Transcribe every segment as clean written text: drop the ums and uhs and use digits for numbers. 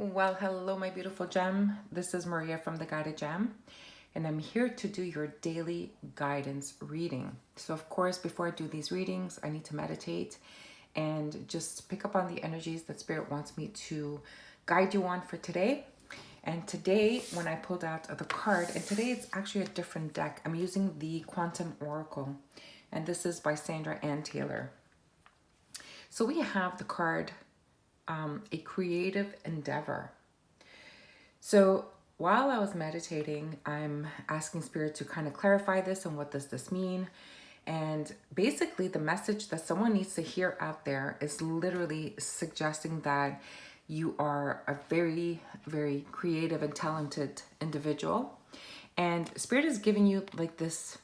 Well, hello, my beautiful gem. This is Maria from the Guided Gem, and I'm here to do your daily guidance reading. So, of course, before I do these readings, I need to meditate and just pick up on the energies that Spirit wants me to guide you on for today. And today, when I pulled out the card, and today it's actually a different deck, I'm using the Quantum Oracle, and this is by Sandra Ann Taylor. So, we have the card a creative endeavor. So while I was meditating, I'm asking Spirit to kind of clarify this and what does this mean? And basically, the message that someone needs to hear out there is literally suggesting that you are a very, very creative and talented individual. And Spirit is giving you like this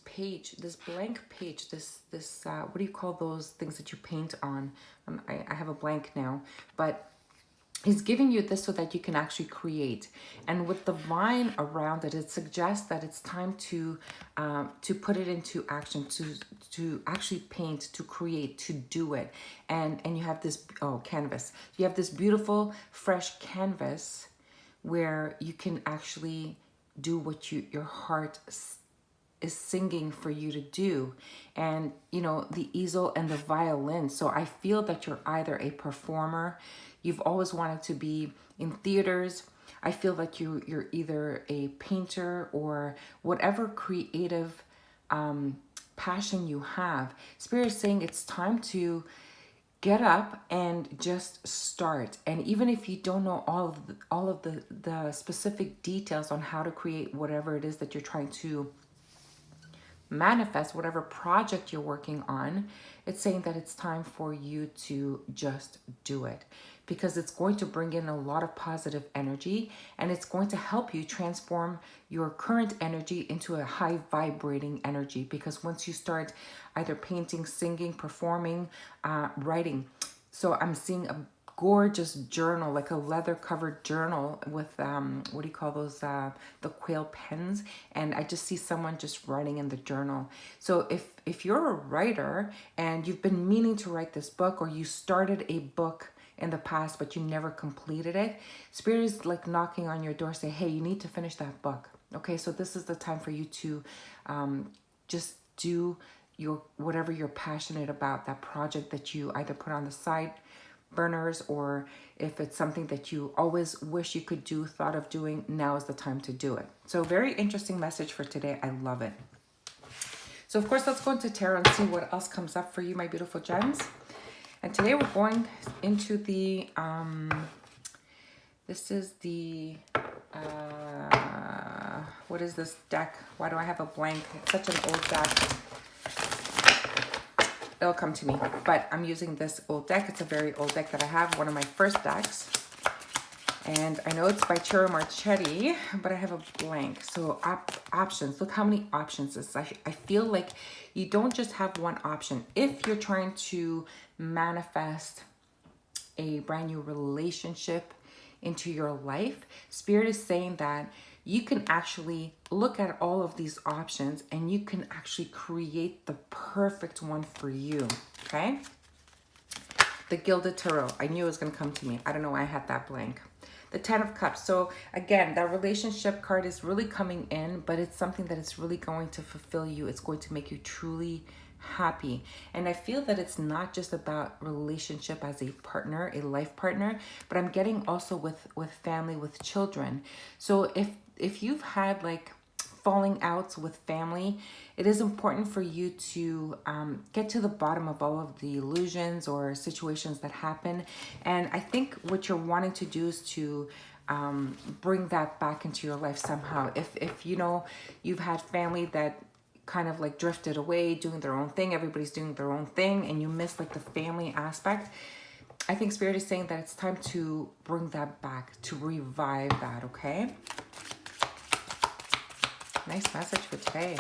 page, this blank page, this what do you call those things that you paint on? I have a blank now, but he's giving you this so that you can actually create. And with the vine around it, it suggests that it's time to put it into action, to actually paint, to create, to do it. And you have this canvas. You have this beautiful fresh canvas where you can actually do what your heart is singing for you to do. And the easel and the violin, so I feel that you're either a performer, you've always wanted to be in theaters. I feel like you're either a painter or whatever creative passion you have. Spirit is saying it's time to get up and just start. And even if you don't know all of the specific details on how to create whatever it is that you're trying to manifest, whatever project you're working on, it's saying that it's time for you to just do it, because it's going to bring in a lot of positive energy, and it's going to help you transform your current energy into a high vibrating energy. Because once you start either painting, singing, performing, writing, so I'm seeing a gorgeous journal, like a leather covered journal with what do you call those, the quill pens, and I just see someone just writing in the journal. So if you're a writer and you've been meaning to write this book, or you started a book in the past but you never completed it, Spirit is like knocking on your door, say, hey, you need to finish that book. Okay, so this is the time for you to just do your whatever you're passionate about, that project that you either put on the side burners, or if it's something that you always wish you could do, thought of doing, now is the time to do it. So very interesting message for today. I love it. So of course, let's go into tarot and see what else comes up for you, my beautiful gems. And today we're going into the this is the what is this deck? Why do I have a blank? It's such an old deck. It'll come to me, but I'm using this old deck. It's a very old deck that I have, one of my first decks, and I know it's by Chiro Marchetti, but I have a blank. So options, look how many options this is. I feel like you don't just have one option. If you're trying to manifest a brand new relationship into your life, Spirit is saying that you can actually look at all of these options and you can actually create the perfect one for you, okay? The Gilded Tarot. I knew it was going to come to me. I don't know why I had that blank. The Ten of Cups. So again, that relationship card is really coming in, but it's something that is really going to fulfill you. It's going to make you truly happy. And I feel that it's not just about relationship as a partner, a life partner, but I'm getting also with family, with children. So if you've had like falling outs with family, it is important for you to get to the bottom of all of the illusions or situations that happen. And I think what you're wanting to do is to bring that back into your life somehow. If you've had family that kind of like drifted away, doing their own thing, everybody's doing their own thing, and you miss like the family aspect, I think Spirit is saying that it's time to bring that back, to revive that, okay? Nice message for today.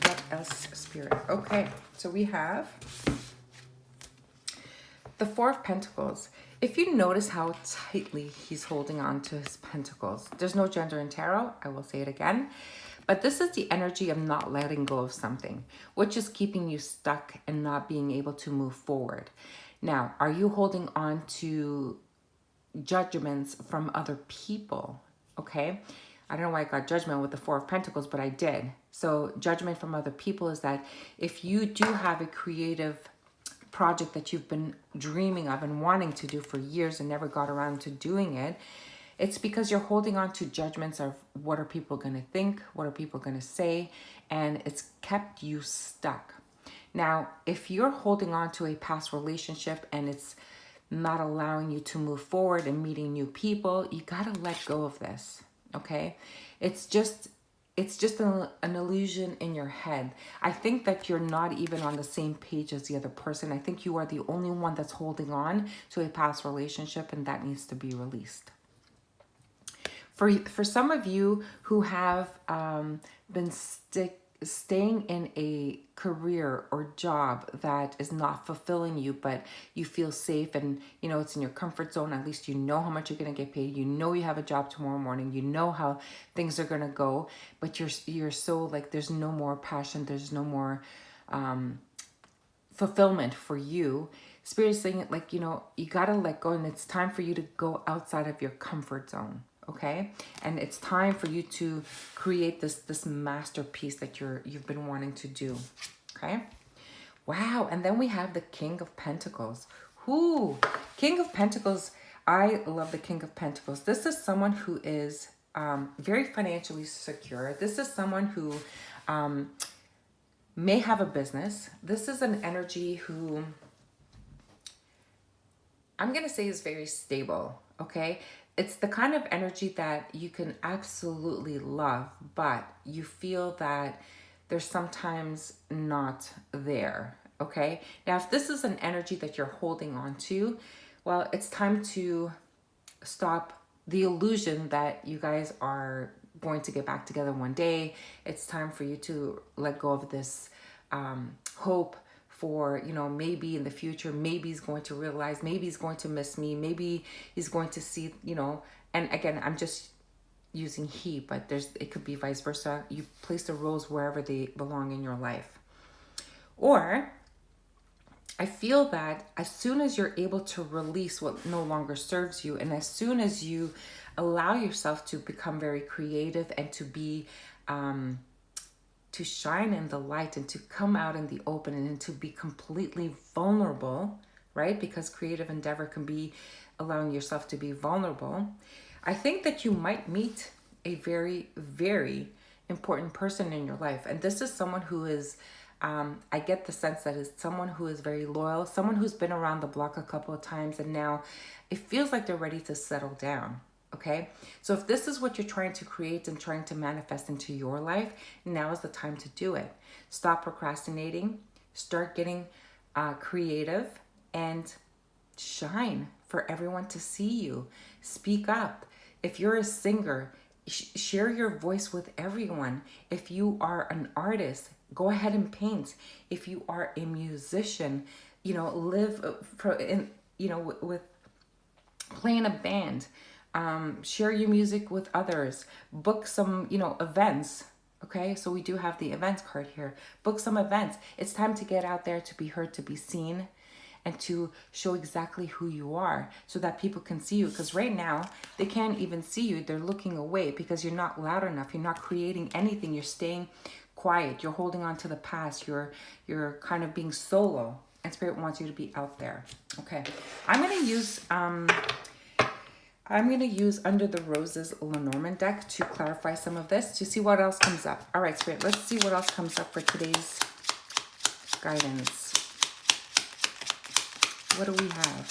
What else, Spirit? Okay, so we have the Four of Pentacles. If you notice how tightly he's holding on to his pentacles, there's no gender in tarot, I will say it again, But this is the energy of not letting go of something, which is keeping you stuck and not being able to move forward. Now, are you holding on to judgments from other people? Okay. I don't know why I got judgment with the Four of Pentacles, but I did. So judgment from other people is that if you do have a creative project that you've been dreaming of and wanting to do for years and never got around to doing it, it's because you're holding on to judgments of what are people going to think, what are people going to say, and it's kept you stuck. Now, if you're holding on to a past relationship and it's not allowing you to move forward and meeting new people, you got to let go of this, okay? It's just an illusion in your head. I think that you're not even on the same page as the other person. I think you are the only one that's holding on to a past relationship, and that needs to be released. For some of you who have been staying in a career or job that is not fulfilling you, but you feel safe and you know it's in your comfort zone, at least you know how much you're going to get paid, you know you have a job tomorrow morning, you know how things are going to go, but you're so like there's no more passion, there's no more fulfillment for you. Spirit's saying like, you know, you got to let go, and it's time for you to go outside of your comfort zone. Okay, and it's time for you to create this masterpiece that you've been wanting to do. Okay, wow. And then we have the King of Pentacles. Whoo, King of Pentacles. I love the King of Pentacles. This is someone who is very financially secure. This is someone who may have a business. This is an energy who I'm gonna say is very stable. Okay, it's the kind of energy that you can absolutely love, but you feel that there's sometimes not there, okay? Now, if this is an energy that you're holding on to, well, it's time to stop the illusion that you guys are going to get back together one day. It's time for you to let go of this hope for, you know, maybe in the future, maybe he's going to realize, maybe he's going to miss me, maybe he's going to see, you know, and again, I'm just using he, but it could be vice versa. You place the roles wherever they belong in your life. Or I feel that as soon as you're able to release what no longer serves you, and as soon as you allow yourself to become very creative and to be to shine in the light and to come out in the open and to be completely vulnerable, right? Because creative endeavor can be allowing yourself to be vulnerable. I think that you might meet a very, very important person in your life. And this is someone who is, I get the sense that it's someone who is very loyal, someone who's been around the block a couple of times, and now it feels like they're ready to settle down. Okay, so if this is what you're trying to create and trying to manifest into your life, now is the time to do it. Stop procrastinating, start getting creative, and shine for everyone to see you. Speak up. If you're a singer, share your voice with everyone. If you are an artist, go ahead and paint. If you are a musician, you know, with playing a band. Share your music with others, book some, you know, events. Okay, so we do have the events card here. Book some events. It's time to get out there, to be heard, to be seen, and to show exactly who you are so that people can see you. Because right now, they can't even see you. They're looking away because you're not loud enough. You're not creating anything. You're staying quiet. You're holding on to the past. You're kind of being solo. And Spirit wants you to be out there. Okay, I'm going to use Under the Roses Lenormand deck to clarify some of this, to see what else comes up. All right, Spirit, let's see what else comes up for today's guidance. What do we have?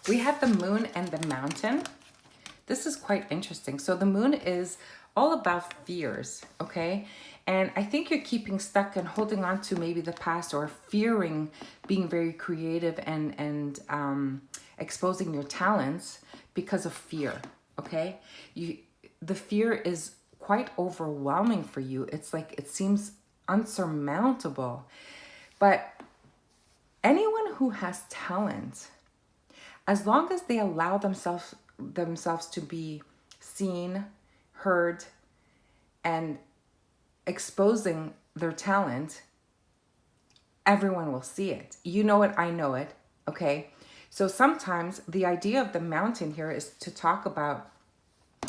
We have the Moon and the Mountain. This is quite interesting. So the moon is all about fears, okay? And I think you're keeping stuck and holding on to maybe the past, or fearing being very creative and exposing your talents because of fear, okay? The fear is quite overwhelming for you. It's like, it seems unsurmountable. But anyone who has talent, as long as they allow themselves to be seen, heard, and exposing their talent, everyone will see it. You know it, I know it, okay? So sometimes the idea of the mountain here is to talk about,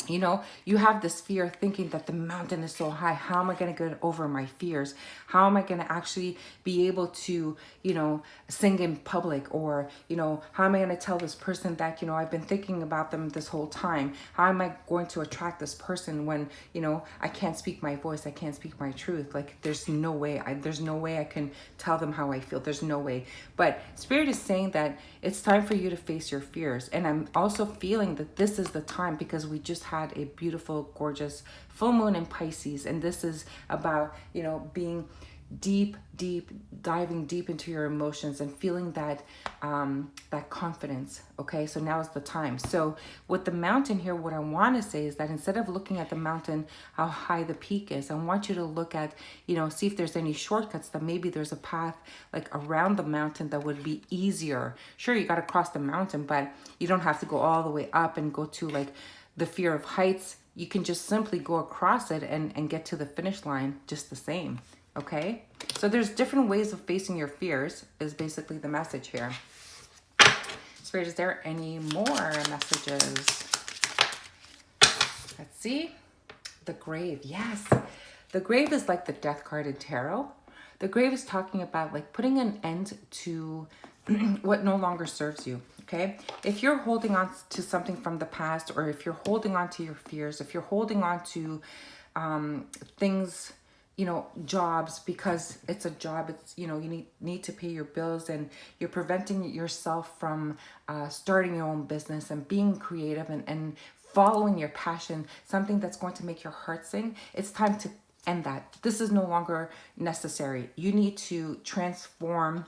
you know, you have this fear thinking that the mountain is so high. How am I going to get over my fears? How am I going to actually be able to, you know, sing in public? Or, you know, how am I going to tell this person that, you know, I've been thinking about them this whole time? How am I going to attract this person when, you know, I can't speak my voice? I can't speak my truth. Like, there's no way. There's no way I can tell them how I feel. There's no way. But Spirit is saying that it's time for you to face your fears. And I'm also feeling that this is the time, because we just had a beautiful, gorgeous full moon in Pisces. And this is about, you know, being diving deep into your emotions and feeling that that confidence. Okay, so now is the time. So with the mountain here, what I want to say is that instead of looking at the mountain, how high the peak is, I want you to look at, you know, see if there's any shortcuts, that maybe there's a path like around the mountain that would be easier. Sure, you got to cross the mountain, but you don't have to go all the way up and go to like the fear of heights. You can just simply go across it and get to the finish line just the same. Okay, so there's different ways of facing your fears is basically the message here. Spirit, is there any more messages? Let's see. The grave. Yes. The grave is like the death card in tarot. The grave is talking about like putting an end to what no longer serves you. Okay, if you're holding on to something from the past, or if you're holding on to your fears, if you're holding on to things, you know, jobs, because it's a job, it's, you know, you need to pay your bills, and you're preventing yourself from starting your own business and being creative and following your passion, something that's going to make your heart sing, it's time to end that. This is no longer necessary. You need to transform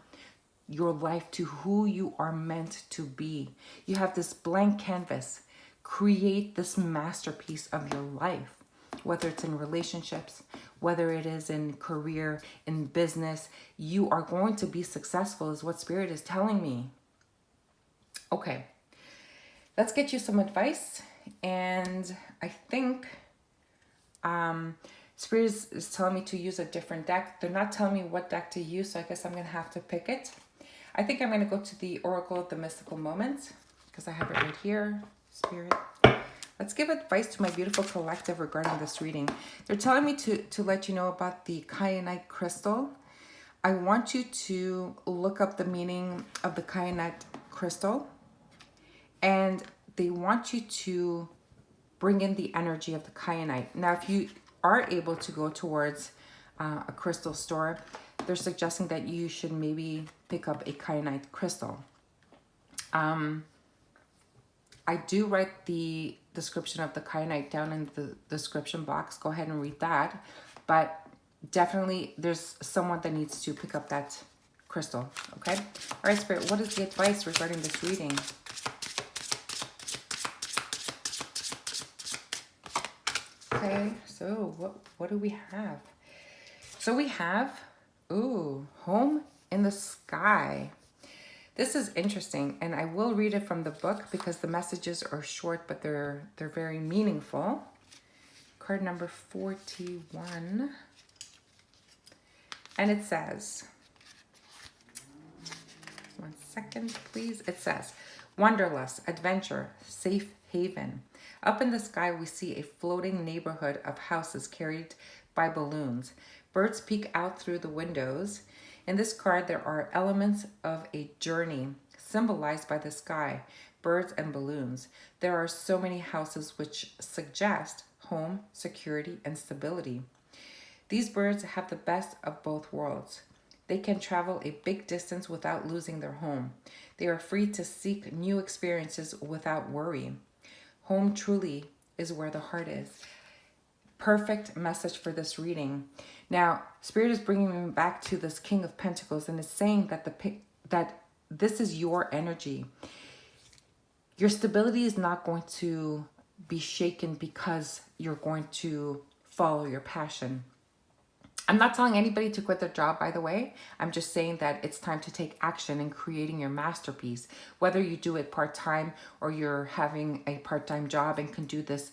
your life to who you are meant to be. You have this blank canvas. Create this masterpiece of your life, whether it's in relationships, whether it is in career, in business. You are going to be successful is what Spirit is telling me. Okay, let's get you some advice. And I think Spirit is telling me to use a different deck. They're not telling me what deck to use, so I guess I'm going to have to pick it. I think I'm going to go to the Oracle of the Mystical Moments, because I have it right here. Spirit, let's give advice to my beautiful collective regarding this reading. They're telling me to let you know about the Kyanite crystal. I want you to look up the meaning of the Kyanite crystal, and they want you to bring in the energy of the Kyanite. Now, if you are able to go towards a crystal store, they're suggesting that you should maybe pick up a Kyanite crystal. I do write the description of the Kyanite down in the description box. Go ahead and read that. But definitely there's someone that needs to pick up that crystal. Okay? All right, Spirit, what is the advice regarding this reading? Okay, so what do we have? So we have, home in the sky. This is interesting, and I will read it from the book because the messages are short, but they're very meaningful. Card number 41. And it says, one second, please. It says, wanderlust, adventure, safe haven. Up in the sky, we see a floating neighborhood of houses carried by balloons. Birds peek out through the windows. In this card, there are elements of a journey symbolized by the sky, birds, and balloons. There are so many houses which suggest home, security, and stability. These birds have the best of both worlds. They can travel a big distance without losing their home. They are free to seek new experiences without worry. Home truly is where the heart is. Perfect message for this reading. Now, Spirit is bringing me back to this King of Pentacles, and is saying that this is your energy. Your stability is not going to be shaken because you're going to follow your passion. I'm not telling anybody to quit their job, by the way. I'm just saying that it's time to take action in creating your masterpiece. Whether you do it part-time or you're having a part-time job and can do this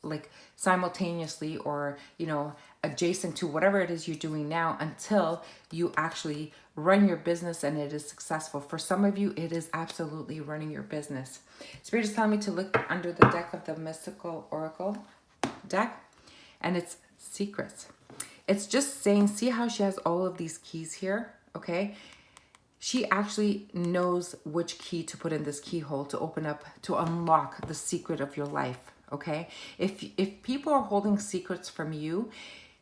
like simultaneously or, you know, adjacent to whatever it is you're doing now until you actually run your business and it is successful. For some of you, it is absolutely running your business. Spirit is telling me to look under the deck of the Mystical Oracle deck, and it's secrets. It's just saying, see how she has all of these keys here, okay? She actually knows which key to put in this keyhole to open up, to unlock the secret of your life, okay? If people are holding secrets from you,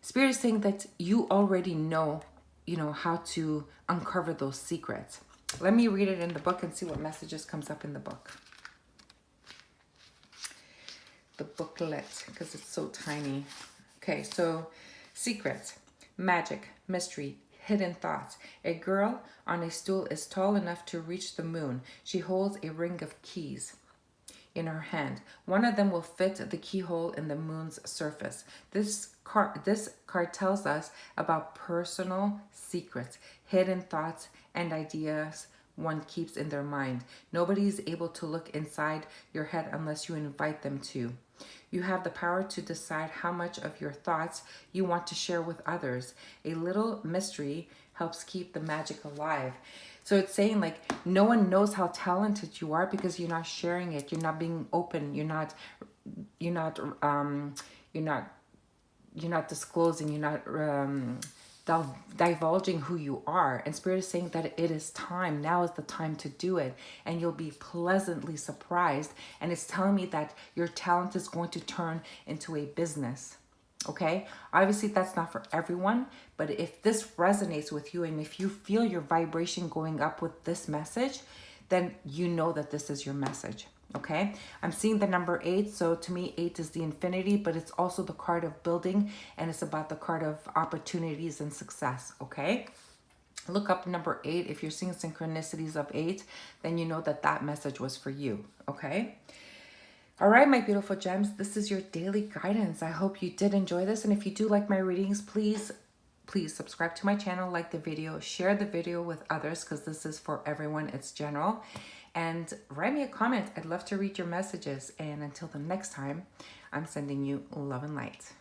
Spirit is saying that you already know, you know, how to uncover those secrets. Let me read it in the book and see what messages comes up in the book. The booklet, because it's so tiny. Okay, so secrets, magic, mystery, hidden thoughts. A girl on a stool is tall enough to reach the moon. She holds a ring of keys in her hand. One of them will fit the keyhole in the moon's surface. This card tells us about personal secrets, hidden thoughts, and ideas one keeps in their mind. Nobody is able to look inside your head unless you invite them to. You have the power to decide how much of your thoughts you want to share with others. A little mystery helps keep the magic alive. So it's saying like no one knows how talented you are because you're not sharing it. You're not being open. You're not disclosing. You're not divulging who you are. And Spirit is saying that it is time. Now is the time to do it. And you'll be pleasantly surprised. And it's telling me that your talent is going to turn into a business. Okay? Obviously, that's not for everyone. But if this resonates with you and if you feel your vibration going up with this message, then you know that this is your message. Okay, I'm seeing the number 8. So to me, 8 is the infinity, but it's also the card of building, and it's about the card of opportunities and success. Okay, look up number 8. If you're seeing synchronicities of 8, then you know that that message was for you. Okay. All right, my beautiful gems, this is your daily guidance. I hope you did enjoy this. And if you do like my readings, please subscribe to my channel, like the video, share the video with others because this is for everyone. It's general. And write me a comment. I'd love to read your messages. And until the next time, I'm sending you love and light.